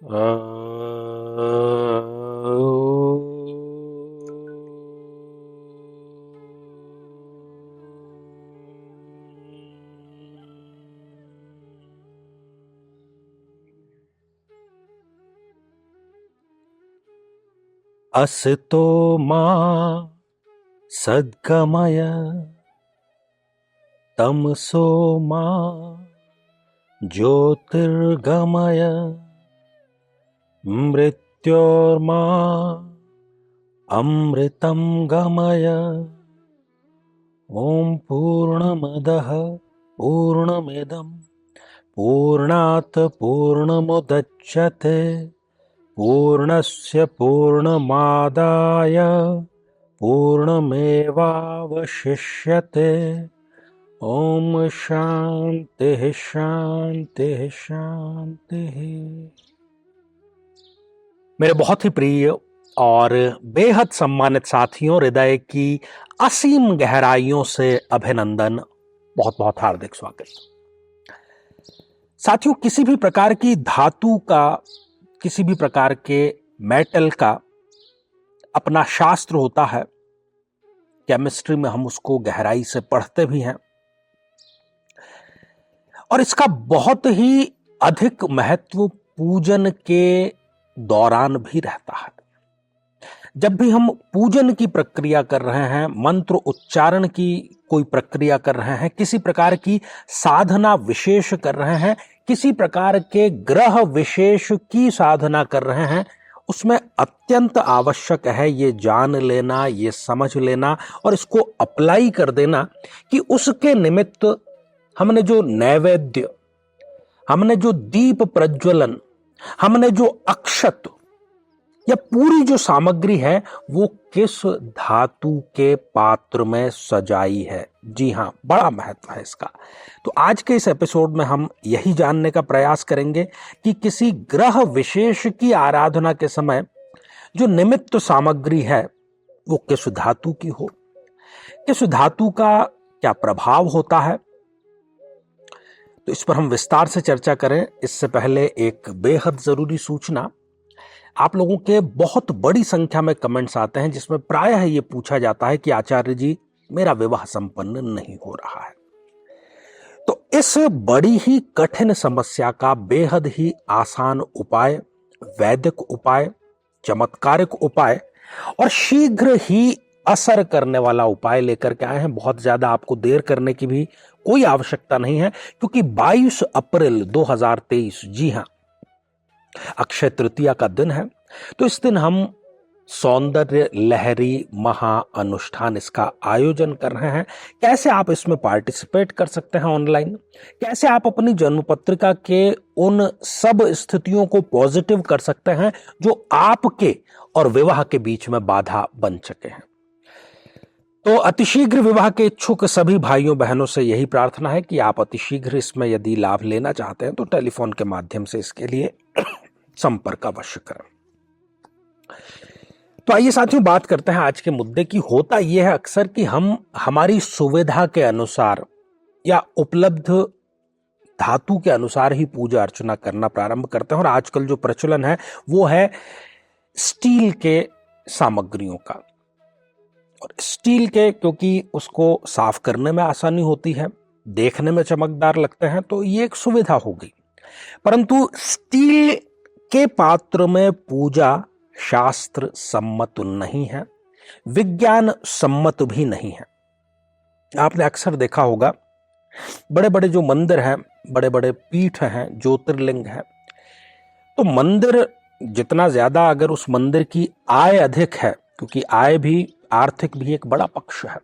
असतो मा सद्गमय तमसो मा ज्योतिर्गमय मृत्योर्मा अमृतं गमय। ओम पूर्णमदः पूर्णमिदं पूर्णात् पूर्णमुदच्यते पूर्णस्य पूर्णमादाय पूर्णमेवावशिष्यते। ओम शांति शांति शांति। मेरे बहुत ही प्रिय और बेहद सम्मानित साथियों, हृदय की असीम गहराइयों से अभिनंदन, बहुत बहुत हार्दिक स्वागत। साथियों, किसी भी प्रकार की धातु का, किसी भी प्रकार के मेटल का अपना शास्त्र होता है। केमिस्ट्री में हम उसको गहराई से पढ़ते भी हैं और इसका बहुत ही अधिक महत्व पूजन के दौरान भी रहता है। जब भी हम पूजन की प्रक्रिया कर रहे हैं, मंत्र उच्चारण की कोई प्रक्रिया कर रहे हैं, किसी प्रकार की साधना विशेष कर रहे हैं, किसी प्रकार के ग्रह विशेष की साधना कर रहे हैं, उसमें अत्यंत आवश्यक है ये जान लेना, ये समझ लेना और इसको अप्लाई कर देना कि उसके निमित्त हमने जो नैवेद्य, हमने जो दीप प्रज्वलन, हमने जो अक्षत या पूरी जो सामग्री है वो किस धातु के पात्र में सजाई है। जी हां, बड़ा महत्व है इसका। तो आज के इस एपिसोड में हम यही जानने का प्रयास करेंगे कि किसी ग्रह विशेष की आराधना के समय जो निमित्त सामग्री है वो किस धातु की हो, किस धातु का क्या प्रभाव होता है। तो इस पर हम विस्तार से चर्चा करें इससे पहले एक बेहद जरूरी सूचना। आप लोगों के बहुत बड़ी संख्या में कमेंट्स आते हैं जिसमें प्रायः ये पूछा जाता है कि आचार्य जी, मेरा विवाह संपन्न नहीं हो रहा है। तो इस बड़ी ही कठिन समस्या का बेहद ही आसान उपाय, वैदिक उपाय, चमत्कारिक उपाय और शीघ्र ही असर करने वाला उपाय लेकर के आए हैं। बहुत ज्यादा आपको देर करने की भी कोई आवश्यकता नहीं है, क्योंकि 22 अप्रैल 2023, जी हां, अक्षय तृतीया का दिन है। तो इस दिन हम सौंदर्य लहरी महा अनुष्ठान इसका आयोजन कर रहे हैं। कैसे आप इसमें पार्टिसिपेट कर सकते हैं ऑनलाइन, कैसे आप अपनी जन्म पत्रिका के उन सब स्थितियों को पॉजिटिव कर सकते हैं जो आपके और विवाह के बीच में बाधा बन चुके हैं। तो अतिशीघ्र विवाह के इच्छुक सभी भाइयों बहनों से यही प्रार्थना है कि आप अतिशीघ्र इसमें यदि लाभ लेना चाहते हैं तो टेलीफोन के माध्यम से इसके लिए संपर्क अवश्य करें। तो आइए साथियों, बात करते हैं आज के मुद्दे की। होता यह है अक्सर कि हम हमारी सुविधा के अनुसार या उपलब्ध धातु के अनुसार ही पूजा अर्चना करना प्रारंभ करते हैं और आजकल जो प्रचलन है वो है स्टील के सामग्रियों का। और स्टील के, क्योंकि उसको साफ करने में आसानी होती है, देखने में चमकदार लगते हैं, तो ये एक सुविधा हो गई। परंतु स्टील के पात्र में पूजा शास्त्र सम्मत नहीं है, विज्ञान सम्मत भी नहीं है। आपने अक्सर देखा होगा बड़े बड़े जो मंदिर हैं, बड़े बड़े पीठ हैं, ज्योतिर्लिंग हैं, तो मंदिर जितना ज्यादा, अगर उस मंदिर की आय अधिक है, क्योंकि आय भी, आर्थिक भी एक बड़ा पक्ष है,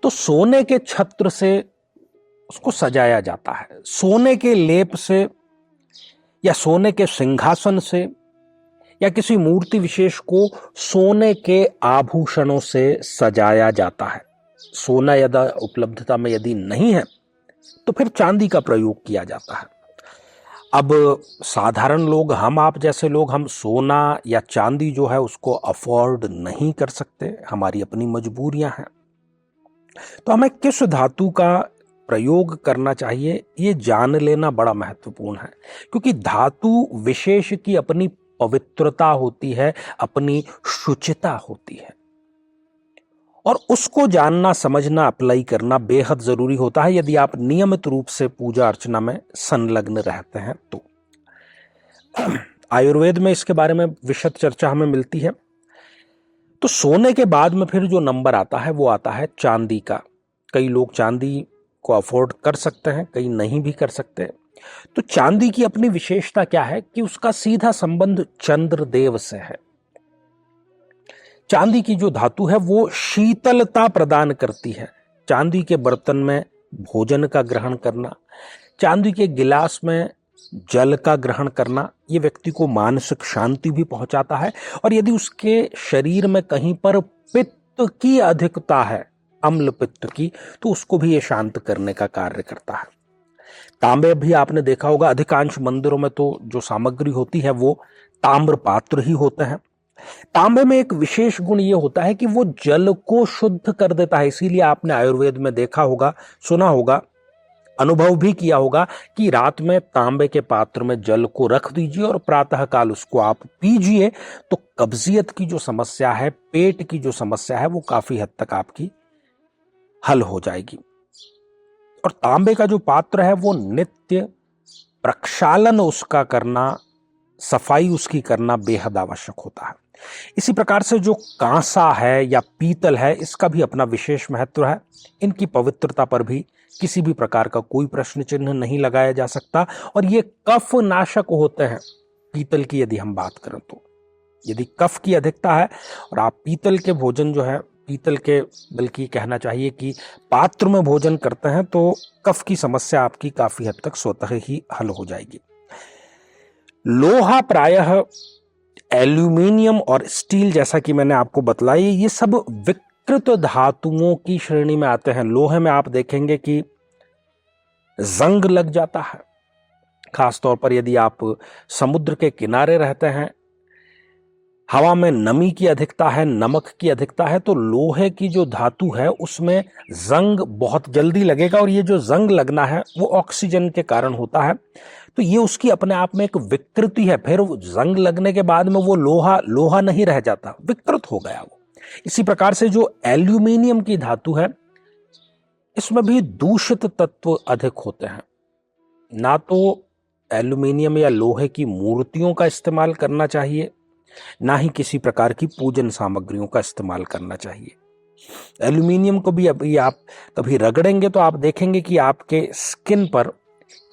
तो सोने के छत्र से उसको सजाया जाता है, सोने के लेप से या सोने के सिंहासन से या किसी मूर्ति विशेष को सोने के आभूषणों से सजाया जाता है। सोना यदि उपलब्धता में यदि नहीं है तो फिर चांदी का प्रयोग किया जाता है। अब साधारण लोग, हम आप जैसे लोग, हम सोना या चांदी जो है उसको अफोर्ड नहीं कर सकते, हमारी अपनी मजबूरियां हैं। तो हमें किस धातु का प्रयोग करना चाहिए, ये जान लेना बड़ा महत्वपूर्ण है। क्योंकि धातु विशेष की अपनी पवित्रता होती है, अपनी शुचिता होती है, और उसको जानना, समझना, अप्लाई करना बेहद जरूरी होता है यदि आप नियमित रूप से पूजा अर्चना में संलग्न रहते हैं तो। आयुर्वेद में इसके बारे में विशद चर्चा हमें मिलती है। तो सोने के बाद में फिर जो नंबर आता है वो आता है चांदी का। कई लोग चांदी को अफोर्ड कर सकते हैं, कई नहीं भी कर सकते। तो चांदी की अपनी विशेषता क्या है कि उसका सीधा संबंध चंद्रदेव से है। चांदी की जो धातु है वो शीतलता प्रदान करती है। चांदी के बर्तन में भोजन का ग्रहण करना, चांदी के गिलास में जल का ग्रहण करना, ये व्यक्ति को मानसिक शांति भी पहुंचाता है। और यदि उसके शरीर में कहीं पर पित्त की अधिकता है, अम्ल पित्त की, तो उसको भी ये शांत करने का कार्य करता है। तांबे भी आपने देखा होगा, अधिकांश मंदिरों में तो जो सामग्री होती है वो ताम्र पात्र ही होते हैं। तांबे में एक विशेष गुण ये होता है कि वो जल को शुद्ध कर देता है। इसीलिए आपने आयुर्वेद में देखा होगा, सुना होगा, अनुभव भी किया होगा कि रात में तांबे के पात्र में जल को रख दीजिए और प्रातःकाल उसको आप पीजिए, तो कब्जियत की जो समस्या है, पेट की जो समस्या है, वो काफी हद तक आपकी हल हो जाएगी। और तांबे का जो पात्र है वो नित्य प्रक्षालन उसका करना, सफाई उसकी करना बेहद आवश्यक होता है। इसी प्रकार से जो कांसा है या पीतल है, इसका भी अपना विशेष महत्व है। इनकी पवित्रता पर भी किसी भी प्रकार का कोई प्रश्न चिन्ह नहीं लगाया जा सकता, और ये कफ नाशक होते हैं। पीतल की यदि हम बात करें तो यदि कफ की अधिकता है और आप पीतल के भोजन जो है, पीतल के, बल्कि कहना चाहिए कि पात्र में भोजन करते हैं, तो कफ की समस्या आपकी काफी हद तक स्वतः ही हल हो जाएगी। लोहा प्रायः एल्यूमिनियम और स्टील, जैसा कि मैंने आपको बतलाई, ये सब विकृत धातुओं की श्रेणी में आते हैं। लोहे में आप देखेंगे कि जंग लग जाता है, खासतौर पर यदि आप समुद्र के किनारे रहते हैं, हवा में नमी की अधिकता है, नमक की अधिकता है, तो लोहे की जो धातु है उसमें जंग बहुत जल्दी लगेगा, और ये जो जंग लगना है वो ऑक्सीजन के कारण होता है। तो ये उसकी अपने आप में एक विकृति है। फिर जंग लगने के बाद में वो लोहा नहीं रह जाता, विकृत हो गया वो। इसी प्रकार से जो एल्यूमिनियम की धातु है, इसमें भी दूषित तत्व अधिक होते हैं। ना तो एल्यूमिनियम या लोहे की मूर्तियों का इस्तेमाल करना चाहिए, ना ही किसी प्रकार की पूजन सामग्रियों का इस्तेमाल करना चाहिए। एल्यूमिनियम को भी अभी आप कभी रगड़ेंगे तो आप देखेंगे कि आपके स्किन पर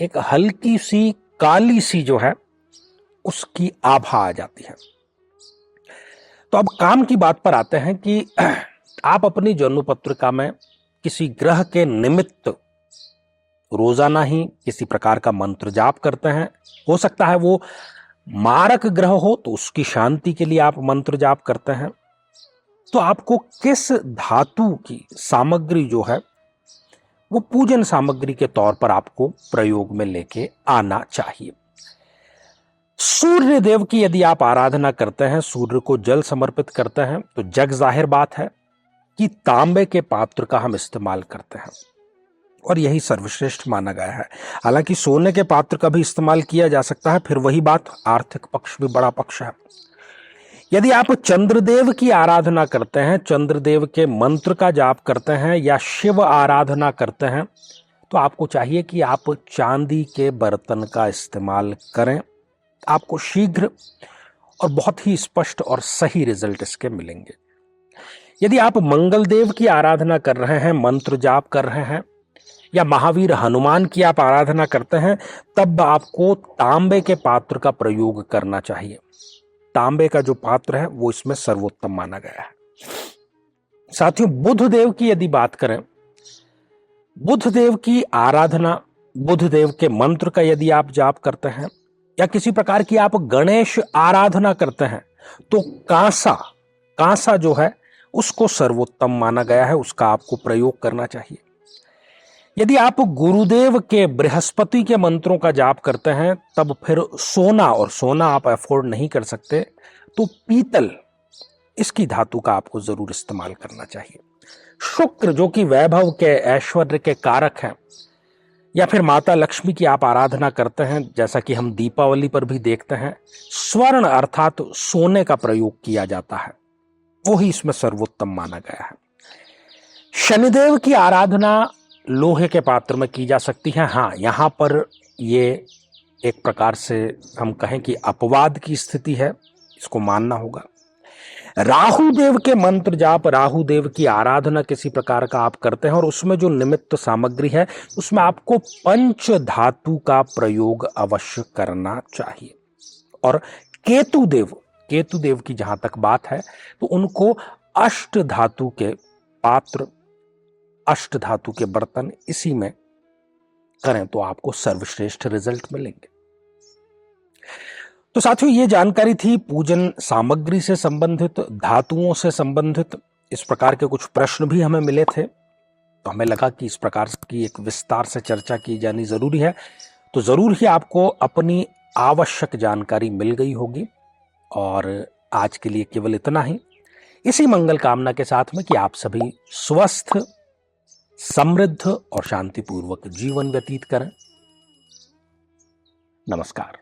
एक हल्की सी काली सी जो है उसकी आभा आ जाती है। तो अब काम की बात पर आते हैं कि आप अपनी जन्म पत्रिका में किसी ग्रह के निमित्त रोजाना ही किसी प्रकार का मंत्र जाप करते हैं। हो सकता है वो मारक ग्रह हो तो उसकी शांति के लिए आप मंत्र जाप करते हैं। तो आपको किस धातु की सामग्री जो है वो पूजन सामग्री के तौर पर आपको प्रयोग में लेके आना चाहिए। सूर्य देव की यदि आप आराधना करते हैं, सूर्य को जल समर्पित करते हैं, तो जग जाहिर बात है कि तांबे के पात्र का हम इस्तेमाल करते हैं, और यही सर्वश्रेष्ठ माना गया है। हालांकि सोने के पात्र का भी इस्तेमाल किया जा सकता है, फिर वही बात, आर्थिक पक्ष भी बड़ा पक्ष है। यदि आप चंद्रदेव की आराधना करते हैं, चंद्रदेव के मंत्र का जाप करते हैं, या शिव आराधना करते हैं, तो आपको चाहिए कि आप चांदी के बर्तन का इस्तेमाल करें। आपको शीघ्र और बहुत ही स्पष्ट और सही रिजल्ट इसके मिलेंगे। यदि आप मंगल देव की आराधना कर रहे हैं, मंत्र जाप कर रहे हैं, या महावीर हनुमान की आप आराधना करते हैं, तब आपको तांबे के पात्र का प्रयोग करना चाहिए। तांबे का जो पात्र है वो इसमें सर्वोत्तम माना गया है। साथियों, बुध देव की यदि बात करें, बुध देव की आराधना, बुध देव के मंत्र का यदि आप जाप करते हैं, या किसी प्रकार की आप गणेश आराधना करते हैं, तो कांसा जो है उसको सर्वोत्तम माना गया है, उसका आपको प्रयोग करना चाहिए। यदि आप गुरुदेव के, बृहस्पति के मंत्रों का जाप करते हैं, तब फिर सोना, और सोना आप अफोर्ड नहीं कर सकते तो पीतल, इसकी धातु का आपको जरूर इस्तेमाल करना चाहिए। शुक्र जो कि वैभव के, ऐश्वर्य के कारक हैं, या फिर माता लक्ष्मी की आप आराधना करते हैं, जैसा कि हम दीपावली पर भी देखते हैं, स्वर्ण अर्थात सोने का प्रयोग किया जाता है, वो ही इसमें सर्वोत्तम माना गया है। शनिदेव की आराधना लोहे के पात्र में की जा सकती है। हाँ, यहां पर ये एक प्रकार से हम कहें कि अपवाद की स्थिति है, इसको मानना होगा। राहु देव के मंत्र जाप, राहु देव की आराधना किसी प्रकार का आप करते हैं और उसमें जो निमित्त सामग्री है उसमें आपको पंच धातु का प्रयोग अवश्य करना चाहिए। और केतु देव की जहां तक बात है तो उनको अष्ट धातु के पात्र, अष्ट धातु के बर्तन इसी में करें तो आपको सर्वश्रेष्ठ रिजल्ट मिलेंगे। तो साथियों, ये जानकारी थी पूजन सामग्री से संबंधित, धातुओं से संबंधित। इस प्रकार के कुछ प्रश्न भी हमें मिले थे, तो हमें लगा कि इस प्रकार की एक विस्तार से चर्चा की जानी जरूरी है। तो जरूर ही आपको अपनी आवश्यक जानकारी मिल गई होगी। और आज के लिए केवल इतना ही, इसी मंगल कामना के साथ में कि आप सभी स्वस्थ, समृद्ध और शांतिपूर्वक जीवन व्यतीत करें। नमस्कार।